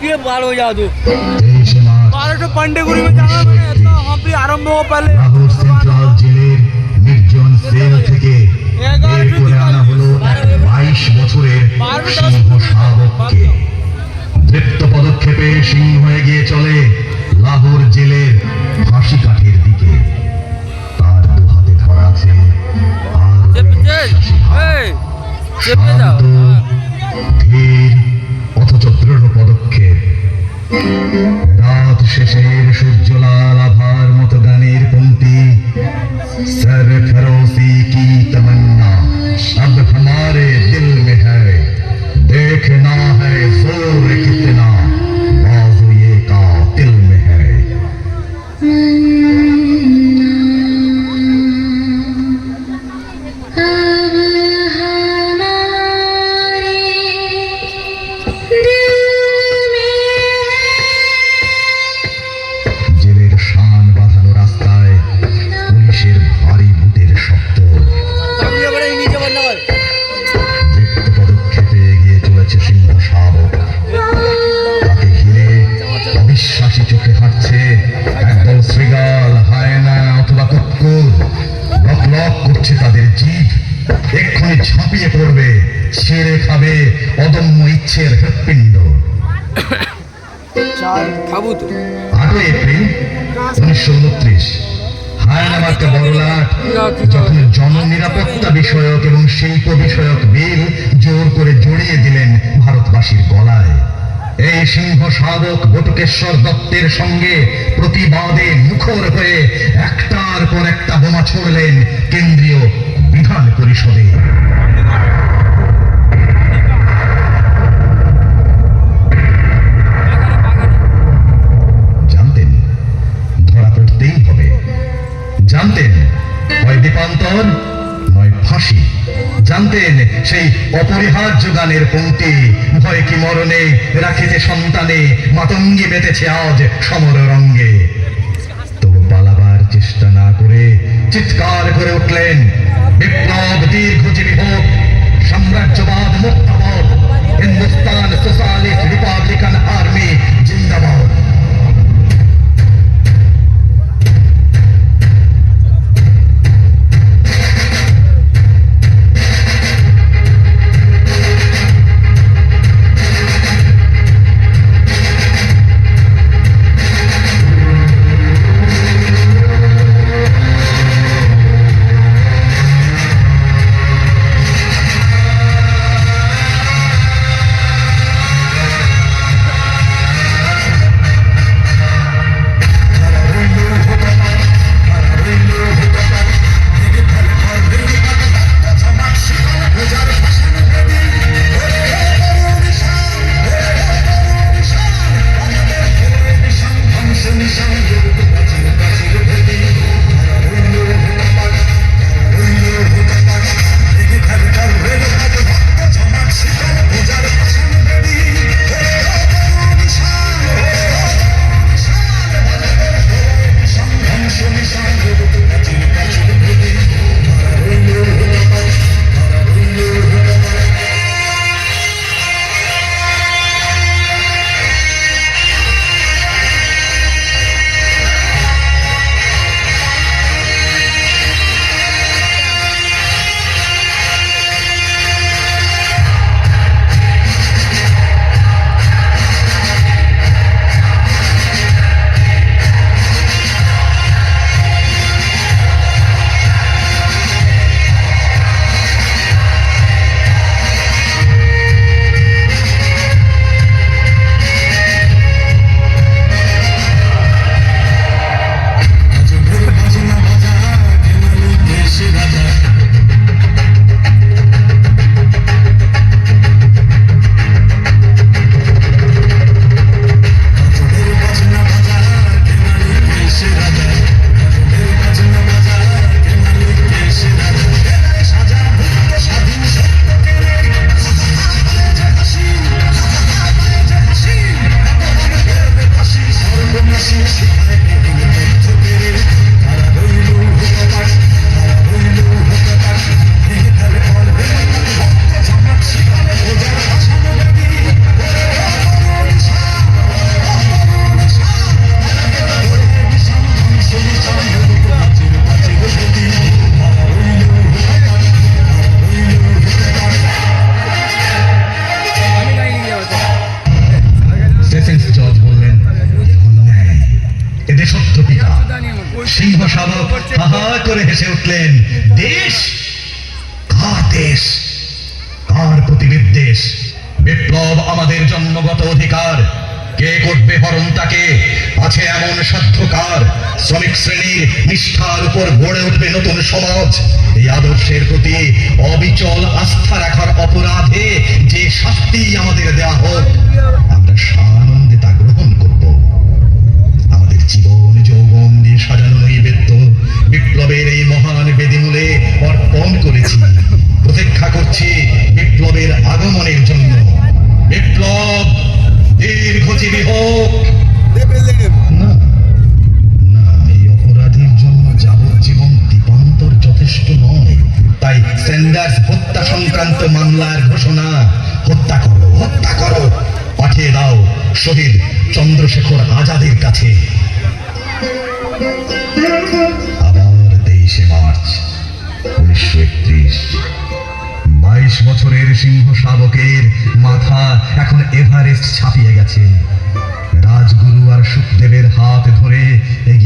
ये बाल हो जाओ तू 23 मार्च 12 पंडेगुड़ी में जाना मैंने इतना वहाँ पे आरंभ हो पहले লাহোর সেন্ট্রাল জেলের নির্জন সেল থেকে বের করে আনা হলো 22 বছরের সিংহ শাবককে। দৃপ্ত পদক্ষেপে সিংহ এগিয়ে চলে লাহোর জেলের ফাঁসি কাঠের দিকে। তার দু হাতে ধরা আছে শান্ত, ধীর অথচ দৃঢ় পদক্ষেপ। রাত শেষের সূর্যলাল আভার মতো গানের পংক্তি, सरफरोशी की तमन्ना अब हमारे दिल में है, देखना है जोर कितना बाजू ये कातिल में है। জেলের শান বাঁধানো রাস্তায় পুলিশের ভারী বুটের শব্দ। দৃপ্ত পদক্ষেপে এগিয়ে চলেছে সিংহ শাবক। তাকে ঘিরে অবিশ্বাসী চোখে হাঁটছে একদল শৃগাল, হায়না অথবা কুকুর। লক লক করছে তাদের জিভ, এক্ষুনি ঝাঁপিয়ে পড়বে, ছেড়ে খাবে অদম্য ইচ্ছের হৃৎপিণ্ড। খাবো তো 8 এপ্রিল 1929 হায়নামার্কা বড়লাট যখন জননিরাপত্তা বিষয়ক এবং শিল্প বিষয়ক বিল জোর করে জড়িয়ে দিলেন ভারতবাসীর গলায়। এই সিংহ শাবক বটুকেশ্বর দত্তের সঙ্গে প্রতিবাদে মুখর হয়ে একটার পর একটা বোমা ছুড়লেন কেন্দ্রীয় বিধান পরিষদে। জানতেন ধরা পড়তেই হবে, জানতেন হয় দীপান্তর নয় ফাঁসি, জানতেন সেই অপরিহার্য গানের পংক্তি, ভয় কি মরণে রাখিতে সন্তানে মাতঙ্গী মেতেছে আজ সমর রঙ্গে। তবু পালাবার চেষ্টা না করে চিৎকার করে উঠলেন, বিপ্লব দীর্ঘজীবী হোক, সাম্রাজ্যবাদ মুক্তাবাদ, হিন্দুস্তান সোশ্যালিস্ট রিপাবলিকান আর্মি জিন্দাবাদ। উঠলেন, দেশ কার দেশ, কার প্রতি বিদ্বেষ? বিপ্লব আমাদের জন্মগত অধিকার, কে করবে হরণ তাকে? আছে এমন সাধ্যকার? শ্রমিক শ্রেণীর নিষ্ঠার উপর গড়ে উঠবে নতুন সমাজ। এই আদর্শের প্রতি অবিচল আস্থা রাখার অপরাধে যে শাস্তি আমাদের দেওয়া হোক, আমরা সানন্দে তা গ্রহণ করব। আমাদের জীবন যৌবন দিয়ে সাজানো নৈবেদ্য বিপ্লবের এই মহান বেদিমূলে অর্পণ করেছি। প্রতীক্ষা করছি বিপ্লবের আগমনের জন্য। বিপ্লব দীর্ঘজীবী হোক। না না, এই অপরাধীর জন্য যাবজ্জীবন দ্বীপান্তর যথেষ্ট নয়। তাই স্যান্ডার্স হত্যা সংক্রান্ত মামলার ঘোষণা, হত্যা করো, হত্যা করো, পাঠিয়ে দাও শহীদ চন্দ্রশেখর আজাদের কাছে। আবার 23শে মার্চ 1931। 22 বছরের সিংহ শাবকের মাথা এখন এভারেস্ট ছাপিয়ে গেছে। রাজগুরু আর সুখদেবের হাত ধরে এগিয়ে